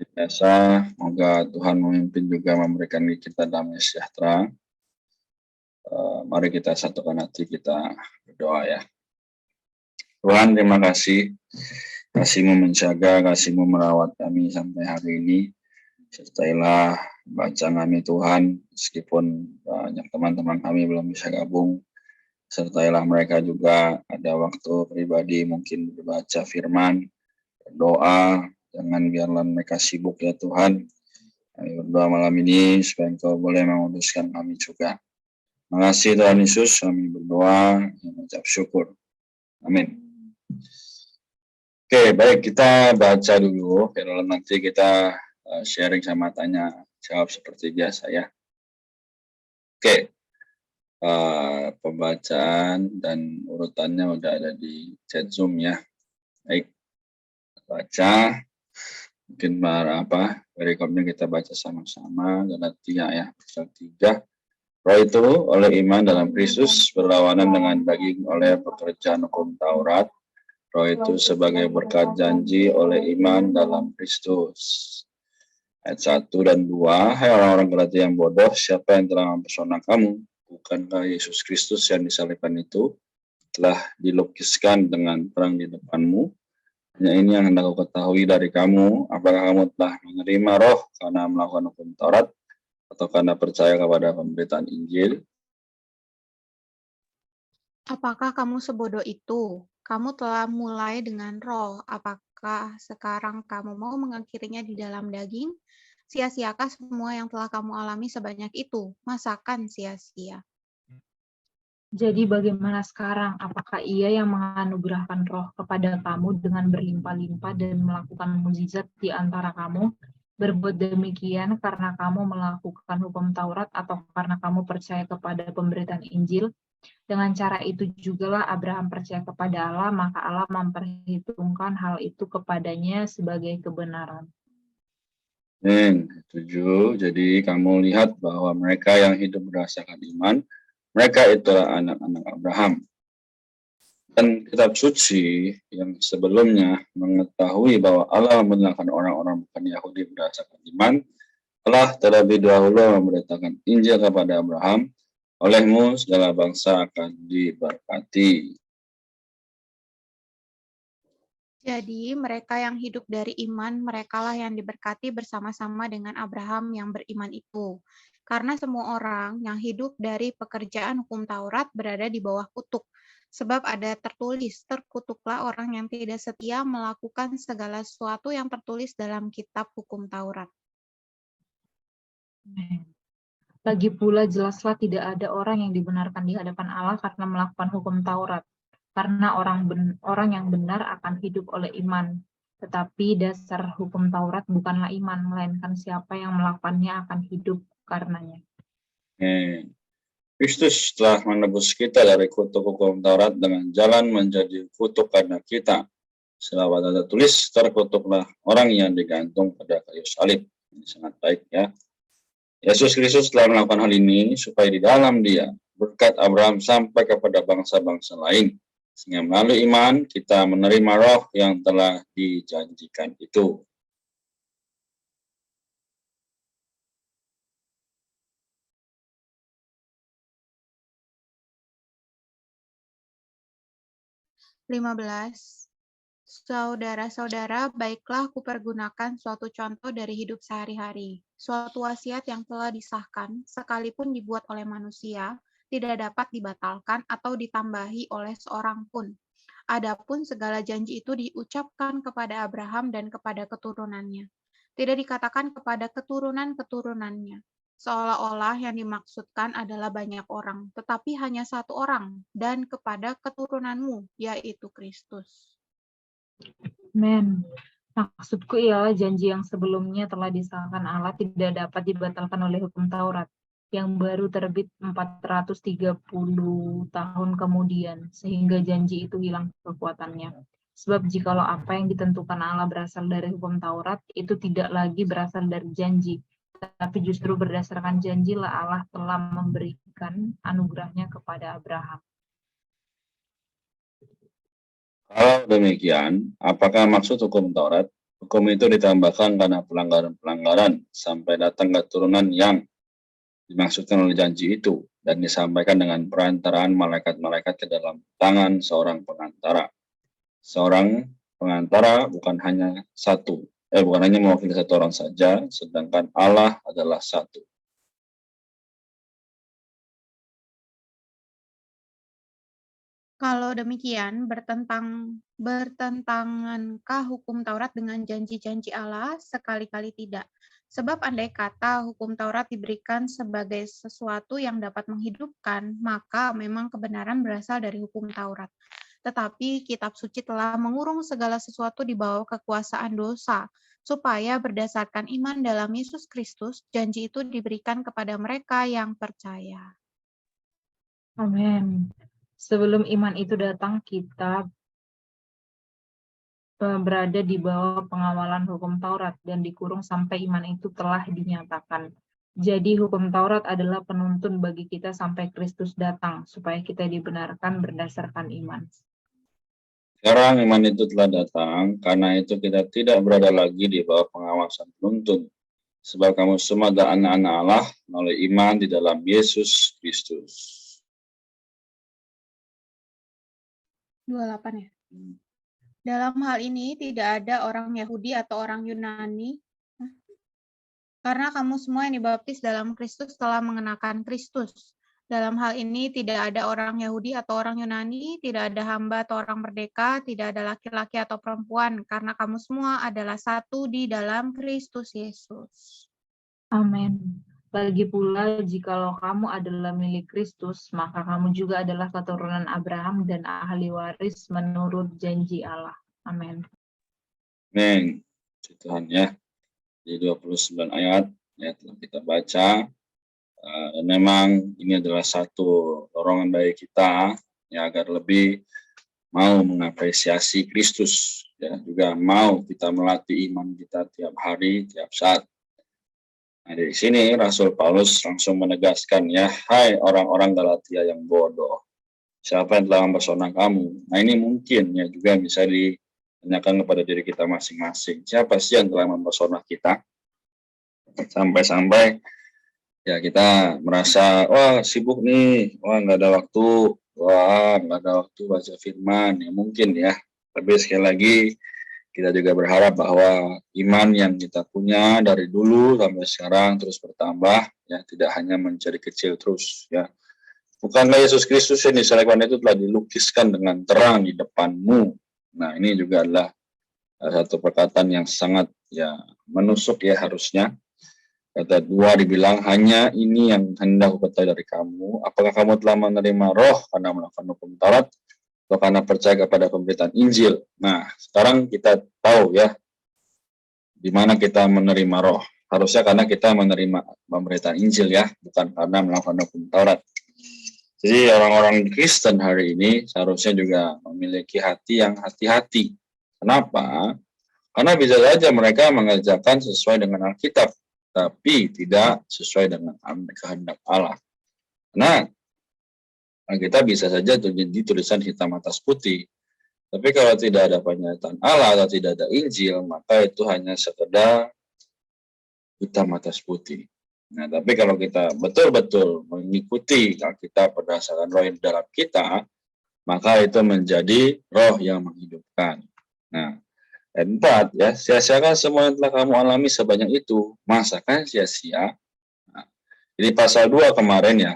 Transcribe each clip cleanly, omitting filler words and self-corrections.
Biasa, semoga Tuhan memimpin juga memberikan kita damai sejahtera. Mari kita satukan hati, kita berdoa ya. Tuhan, terima kasih. Kasih-Mu menjaga, Kasih-Mu merawat kami sampai hari ini. Sertailah bacaan kami Tuhan, meskipun banyak teman-teman kami belum bisa gabung. Sertailah mereka juga ada waktu pribadi mungkin berbaca firman, berdoa, jangan biarlah mereka sibuk ya Tuhan. Kami berdoa malam ini supaya Engkau boleh menguduskan kami juga. Terima kasih Tuhan Yesus, kami berdoa dan mengucap syukur. Amin. Oke, baik, kita baca dulu, lalu nanti kita sharing sama tanya jawab seperti biasa ya. Oke, pembacaan dan urutannya udah ada di chat Zoom ya. Baik, baca. Mungkin rekomnya kita baca sama-sama. Galatia ya, pasal 3. Roh itu oleh iman dalam Kristus berlawanan dengan daging oleh pekerjaan hukum Taurat. Roh itu sebagai berkat janji oleh iman dalam Kristus. Ayat 1 dan 2, hai orang-orang Galatia yang bodoh, siapa yang telah mempesona kamu? Bukankah Yesus Kristus yang disalibkan itu telah dilukiskan dengan terang di depanmu? Hanya ini yang hendak aku ketahui dari kamu, apakah kamu telah menerima roh karena melakukan hukum Taurat, atau karena percaya kepada pemberitaan Injil? Apakah kamu sebodoh itu? Kamu telah mulai dengan roh. Apakah sekarang kamu mau mengakhirinya di dalam daging? Sia-siakah semua yang telah kamu alami sebanyak itu? Masakan sia-sia. Jadi bagaimana sekarang? Apakah Ia yang menganugerahkan roh kepada kamu dengan berlimpah-limpah dan melakukan mukjizat di antara kamu? Berbuat demikian karena kamu melakukan hukum Taurat atau karena kamu percaya kepada pemberitaan Injil? Dengan cara itu jugalah Abraham percaya kepada Allah, maka Allah memperhitungkan hal itu kepadanya sebagai kebenaran. 7. Jadi kamu lihat bahwa mereka yang hidup berdasarkan iman, mereka itulah anak-anak Abraham. Dan kitab suci yang sebelumnya mengetahui bahwa Allah menyelamatkan orang-orang bukan Yahudi berdasarkan iman, telah terlebih dahulu memberitakan Injil kepada Abraham, olehmu segala bangsa akan diberkati. Jadi mereka yang hidup dari iman, merekalah yang diberkati bersama-sama dengan Abraham yang beriman itu. Karena semua orang yang hidup dari pekerjaan hukum Taurat berada di bawah kutuk. Sebab ada tertulis, terkutuklah orang yang tidak setia melakukan segala sesuatu yang tertulis dalam kitab hukum Taurat. Lagi pula jelaslah tidak ada orang yang dibenarkan di hadapan Allah karena melakukan hukum Taurat. Karena orang yang benar akan hidup oleh iman. Tetapi dasar hukum Taurat bukanlah iman, melainkan siapa yang melakukannya akan hidup karenanya. Kristus telah menebus kita dari kutuk hukum Taurat dengan jalan menjadi kutuk karena kita. Selawat ada tulis, terkutuklah orang yang digantung pada kayu salib. Ini sangat baik ya. Yesus Kristus telah melakukan hal ini supaya di dalam Dia berkat Abraham sampai kepada bangsa-bangsa lain. Sehingga melalui iman kita menerima roh yang telah dijanjikan itu. Saudara-saudara, baiklah kupergunakan suatu contoh dari hidup sehari-hari. Suatu wasiat yang telah disahkan, sekalipun dibuat oleh manusia, tidak dapat dibatalkan atau ditambahi oleh seorang pun. Adapun segala janji itu diucapkan kepada Abraham dan kepada keturunannya. Tidak dikatakan kepada keturunan-keturunannya, seolah-olah yang dimaksudkan adalah banyak orang, tetapi hanya satu orang, dan kepada keturunanmu, yaitu Kristus. Amen. Maksudku ialah janji yang sebelumnya telah disahkan Allah tidak dapat dibatalkan oleh hukum Taurat, yang baru terbit 430 tahun kemudian, sehingga janji itu hilang kekuatannya. Sebab jikalau apa yang ditentukan Allah berasal dari hukum Taurat, itu tidak lagi berasal dari janji, tapi justru berdasarkan janjilah Allah telah memberikan anugerahnya kepada Abraham. Kalau demikian, apakah maksud hukum Taurat? Hukum itu ditambahkan karena pelanggaran-pelanggaran sampai datang keturunan yang dimaksudkan oleh janji itu dan disampaikan dengan perantaraan malaikat-malaikat ke dalam tangan seorang pengantara. Seorang pengantara bukan hanya mewakili satu orang saja, sedangkan Allah adalah satu. Kalau demikian, bertentangankah hukum Taurat dengan janji-janji Allah? Sekali-kali tidak. Sebab andai kata hukum Taurat diberikan sebagai sesuatu yang dapat menghidupkan, maka memang kebenaran berasal dari hukum Taurat. Tetapi kitab suci telah mengurung segala sesuatu di bawah kekuasaan dosa, supaya berdasarkan iman dalam Yesus Kristus, janji itu diberikan kepada mereka yang percaya. Amin. Sebelum iman itu datang, kita berada di bawah pengawalan hukum Taurat dan dikurung sampai iman itu telah dinyatakan. Jadi hukum Taurat adalah penuntun bagi kita sampai Kristus datang, supaya kita dibenarkan berdasarkan iman. Sekarang iman itu telah datang, karena itu kita tidak berada lagi di bawah pengawasan penuntun. Sebab kamu semua adalah anak-anak Allah melalui iman di dalam Yesus Kristus. 28 ya. Dalam hal ini tidak ada orang Yahudi atau orang Yunani, karena kamu semua yang dibaptis dalam Kristus telah mengenakan Kristus. Dalam hal ini tidak ada orang Yahudi atau orang Yunani, tidak ada hamba atau orang merdeka, tidak ada laki-laki atau perempuan, karena kamu semua adalah satu di dalam Kristus Yesus. Amin. Lagi pula, jikalau kamu adalah milik Kristus, maka kamu juga adalah keturunan Abraham dan ahli waris menurut janji Allah. Amin. Amin. Tuhan ya. Di 29 ayat ya telah kita baca. Dan memang ini adalah satu dorongan bagi kita ya agar lebih mau mengapresiasi Kristus ya, juga mau kita melatih iman kita tiap hari, tiap saat. Nah, dari sini Rasul Paulus langsung menegaskan ya, hai orang-orang Galatia yang bodoh, siapa yang telah mempesona kamu? Nah, ini mungkin ya juga bisa ditanyakan kepada diri kita masing-masing. Siapa sih yang telah mempesona kita? Sampai-sampai ya kita merasa, wah sibuk nih, wah nggak ada waktu, baca firman, ya mungkin ya. Tapi sekali lagi, kita juga berharap bahwa iman yang kita punya dari dulu sampai sekarang terus bertambah, ya tidak hanya menjadi kecil terus, ya. Bukankah Yesus Kristus yang disalibkan itu telah dilukiskan dengan terang di depanmu? Nah, ini juga adalah satu perkataan yang sangat ya menusuk ya harusnya. Kata 2 dibilang, hanya ini yang hendak kuketahui dari kamu, apakah kamu telah menerima roh karena melakukan hukum Taurat, atau karena percaya kepada pemberitaan Injil. Nah, sekarang kita tahu ya, di mana kita menerima roh. Harusnya karena kita menerima pemberitaan Injil ya, bukan karena melakukan hukum Taurat. Jadi orang-orang Kristen hari ini seharusnya juga memiliki hati yang hati-hati. Kenapa? Karena bisa saja mereka mengerjakan sesuai dengan Alkitab, tapi tidak sesuai dengan kehendak Allah. Nah, kita bisa saja jadi tulisan hitam atas putih. Tapi kalau tidak ada pernyataan Allah atau tidak ada Injil, maka itu hanya sekedar hitam atas putih. Nah, tapi kalau kita betul-betul mengikuti Alkitab berdasarkan roh yang dalam kita, maka itu menjadi roh yang menghidupkan. Nah, 4 ya, sia-siakan semua yang telah kamu alami sebanyak itu, masakan sia-sia. Nah, jadi pasal 2 kemarin ya,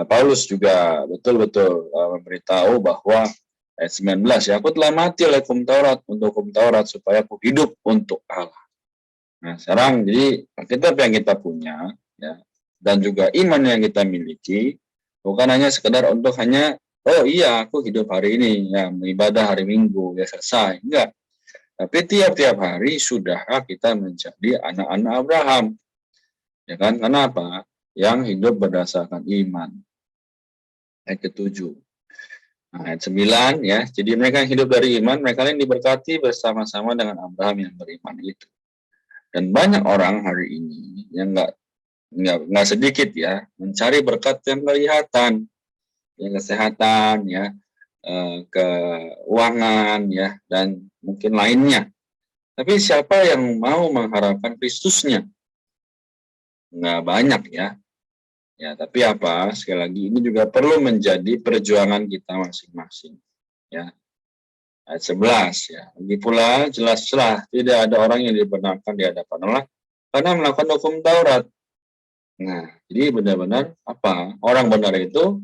Paulus juga betul-betul memberitahu bahwa ayat 19 ya, aku telah mati oleh hukum Taurat untuk hukum Taurat supaya aku hidup untuk Allah. Nah, sekarang jadi Alkitab yang kita punya ya, dan juga iman yang kita miliki bukan hanya sekedar untuk hanya oh iya aku hidup hari ini ya, beribadah hari Minggu ya selesai, enggak. Tapi tiap-tiap hari sudah kita menjadi anak-anak Abraham. Ya kan? Kenapa? Yang hidup berdasarkan iman. Ayat ke-7. Nah, ayat 9 ya. Jadi mereka yang hidup dari iman, mereka yang diberkati bersama-sama dengan Abraham yang beriman itu. Dan banyak orang hari ini yang enggak sedikit ya, mencari berkat yang kelihatan, yang kesehatan ya, keuangan ya, dan mungkin lainnya. Tapi siapa yang mau mengharapkan Kristusnya? Nggak banyak ya. Ya, tapi apa? Sekali lagi ini juga perlu menjadi perjuangan kita masing-masing. Ya, ayat 11 ya. Lagi pula jelas-jelas tidak ada orang yang dibenarkan di hadapan Allah karena melakukan hukum Taurat. Nah, jadi benar-benar apa? Orang benar itu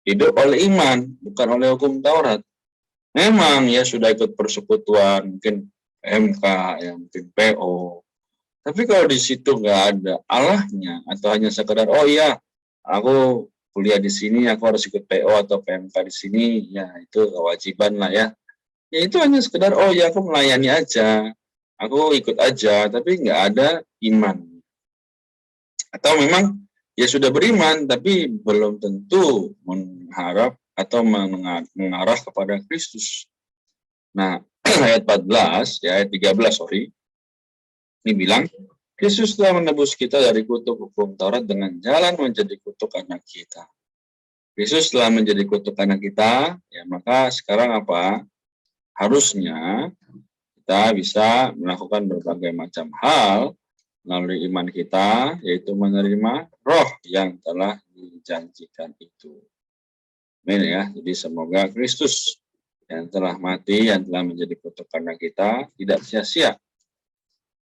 hidup oleh iman, bukan oleh hukum Taurat. Memang ya sudah ikut persekutuan, mungkin PMK, ya mungkin PO. Tapi kalau di situ nggak ada Allahnya, atau hanya sekedar, oh iya, aku kuliah di sini, aku harus ikut PO atau PMK di sini, ya itu kewajiban lah ya. Ya itu hanya sekedar, oh ya aku melayani aja, aku ikut aja, tapi nggak ada iman. Atau memang ya sudah beriman, tapi belum tentu mengharap atau mengarah kepada Kristus. Nah, ayat 14, ya ayat 13, sorry, ini bilang, Kristus telah menebus kita dari kutuk hukum Taurat dengan jalan menjadi kutuk anak kita. Kristus telah menjadi kutuk anak kita, ya maka sekarang apa? Harusnya kita bisa melakukan berbagai macam hal melalui iman kita, yaitu menerima roh yang telah dijanjikan itu. Amin ya. Jadi semoga Kristus yang telah mati, yang telah menjadi kutuk anak kita, tidak sia-sia.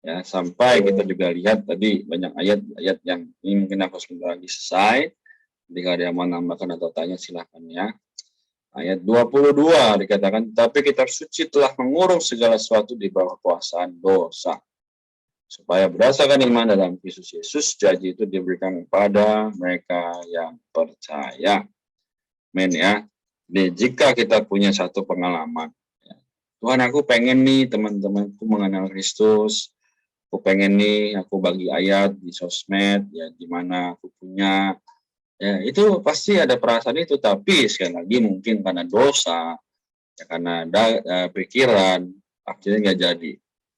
Ya, sampai kita juga lihat tadi banyak ayat-ayat yang ini mungkin aku sebentar lagi selesai. Jika ada yang mau nambahkan atau tanya silahkan ya. Ayat 22 dikatakan, tapi kitab suci telah mengurung segala sesuatu di bawah kekuasaan dosa. Supaya berdasarkan iman dalam Kristus Yesus, janji itu diberikan kepada mereka yang percaya. Amin ya. Jadi jika kita punya satu pengalaman, ya, Tuhan aku pengen nih teman-temanku mengenal Kristus, aku pengen nih aku bagi ayat di sosmed ya di mana aku punya ya itu pasti ada perasaan itu, tapi sekali lagi mungkin karena dosa ya karena ada pikiran akhirnya nggak jadi.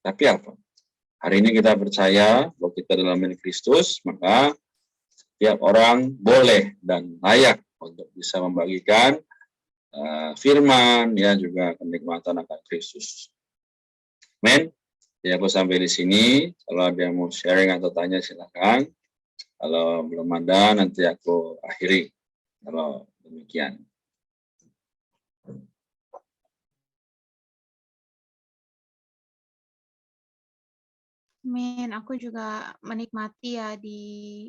Tapi apa, hari ini kita percaya bahwa kita dalam milik Kristus, maka setiap orang boleh dan layak untuk bisa membagikan firman ya juga kenikmatan akan Kristus. Amin. Ya, aku sampai di sini. Kalau ada yang mau sharing atau tanya silakan. Kalau belum ada nanti aku akhiri. Kalau demikian. Amin. Aku juga menikmati ya di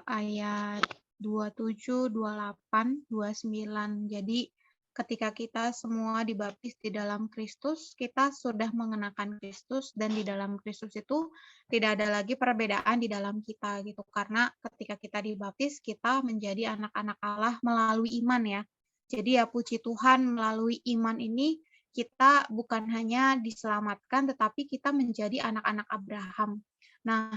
ayat 27, 28, 29. Jadi ketika kita semua dibaptis di dalam Kristus, kita sudah mengenakan Kristus, dan di dalam Kristus itu tidak ada lagi perbedaan di dalam kita gitu. Karena ketika kita dibaptis, kita menjadi anak-anak Allah melalui iman ya. Jadi ya puji Tuhan, melalui iman ini kita bukan hanya diselamatkan, tetapi kita menjadi anak-anak Abraham. Nah,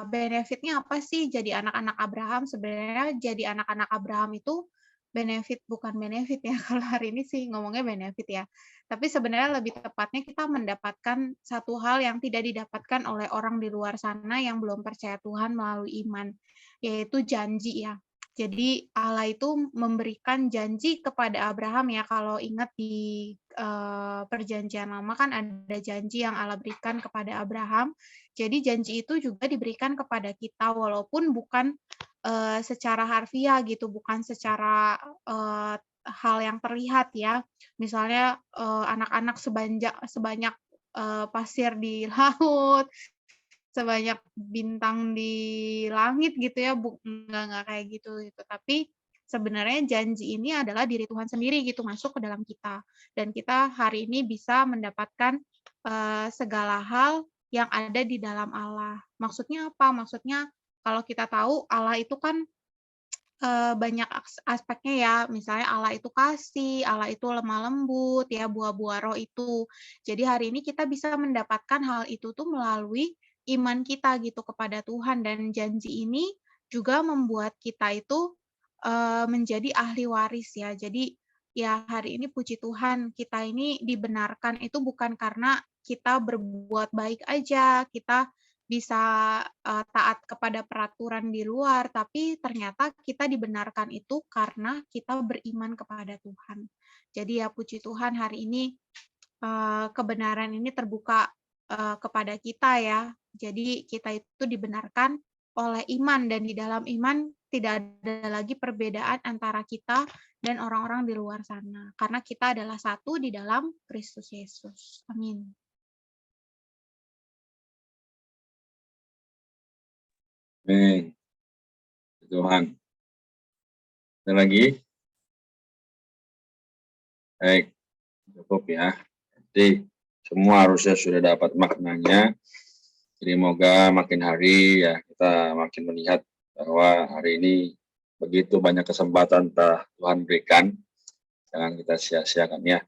benefitnya apa sih jadi anak-anak Abraham? Sebenarnya jadi anak-anak Abraham itu benefit, bukan benefit ya, kalau hari ini sih ngomongnya benefit ya. Tapi sebenarnya lebih tepatnya kita mendapatkan satu hal yang tidak didapatkan oleh orang di luar sana yang belum percaya Tuhan melalui iman, yaitu janji ya. Jadi Allah itu memberikan janji kepada Abraham ya, kalau ingat di perjanjian lama kan ada janji yang Allah berikan kepada Abraham. Jadi janji itu juga diberikan kepada kita walaupun bukan secara harfiah gitu, bukan secara hal yang terlihat ya. Misalnya anak-anak sebanyak pasir di laut, sebanyak bintang di langit gitu ya, enggak kayak gitu. Tapi sebenarnya janji ini adalah diri Tuhan sendiri gitu masuk ke dalam kita, dan kita hari ini bisa mendapatkan segala hal yang ada di dalam Allah. Maksudnya apa? Maksudnya kalau kita tahu Allah itu kan banyak aspeknya ya, misalnya Allah itu kasih, Allah itu lemah lembut ya, buah-buah roh itu. Jadi hari ini kita bisa mendapatkan hal itu tuh melalui iman kita gitu kepada Tuhan, dan janji ini juga membuat kita itu menjadi ahli waris ya. Jadi ya hari ini puji Tuhan, kita ini dibenarkan itu bukan karena kita berbuat baik aja, kita bisa taat kepada peraturan di luar, tapi ternyata kita dibenarkan itu karena kita beriman kepada Tuhan. Jadi ya puji Tuhan hari ini kebenaran ini terbuka kepada kita ya. Jadi kita itu dibenarkan oleh iman, dan di dalam iman tidak ada lagi perbedaan antara kita dan orang-orang di luar sana. Karena kita adalah satu di dalam Kristus Yesus. Amin. Amin. Tuhan. Ada lagi? Baik, cukup ya. Jadi semua harusnya sudah dapat maknanya. Jadi moga makin hari ya kita makin melihat bahwa hari ini begitu banyak kesempatan telah Tuhan berikan. Jangan kita sia-siakan ya.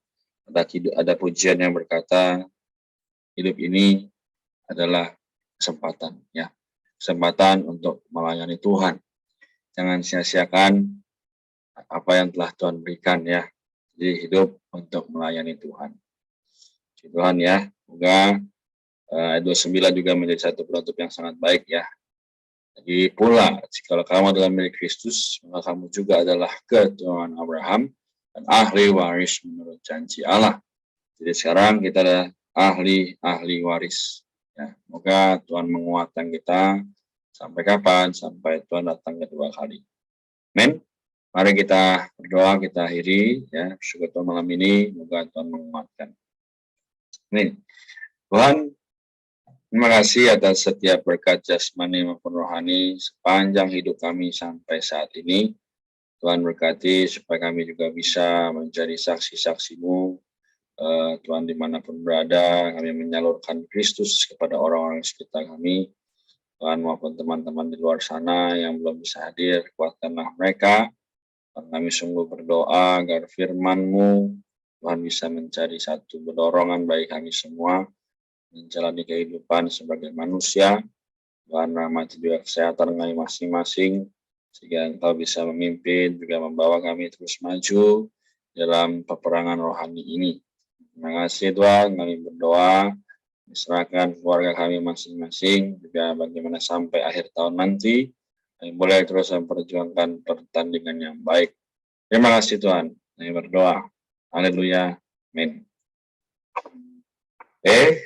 Ada pujian yang berkata hidup ini adalah kesempatan ya. Kesempatan untuk melayani Tuhan. Jangan sia-siakan apa yang telah Tuhan berikan ya. Jadi hidup untuk melayani Tuhan. Tuhan ya, semoga ayat 29 juga menjadi satu penutup yang sangat baik ya. Lagi pula, jika kamu adalah milik Kristus, maka kamu juga adalah keturunan Abraham dan ahli waris menurut janji Allah. Jadi sekarang kita adalah ahli waris. Ya, semoga Tuhan menguatkan kita sampai kapan? Sampai Tuhan datang kedua kali. Amin. Mari kita berdoa, kita akhiri ya. Syukur Tuhan malam ini, semoga Tuhan menguatkan. Amin. Tuhan, terima kasih atas setiap berkat jasmani maupun rohani sepanjang hidup kami sampai saat ini. Tuhan berkati supaya kami juga bisa menjadi saksi-saksi-Mu. Tuhan dimanapun berada, kami menyalurkan Kristus kepada orang-orang di sekitar kami. Tuhan maupun teman-teman di luar sana yang belum bisa hadir, kuatkanlah mereka. Tuhan, kami sungguh berdoa agar firman-Mu Tuhan bisa menjadi satu dorongan bagi kami semua menjalani kehidupan sebagai manusia. Tuhan rahmati juga kesehatan kami masing-masing, sehingga Engkau bisa memimpin, juga membawa kami terus maju dalam peperangan rohani ini. Terima kasih Tuhan, kami berdoa, diserahkan keluarga kami masing-masing, juga bagaimana sampai akhir tahun nanti, kami boleh terus memperjuangkan pertandingan yang baik. Terima kasih Tuhan, kami berdoa. Haleluya. Amin.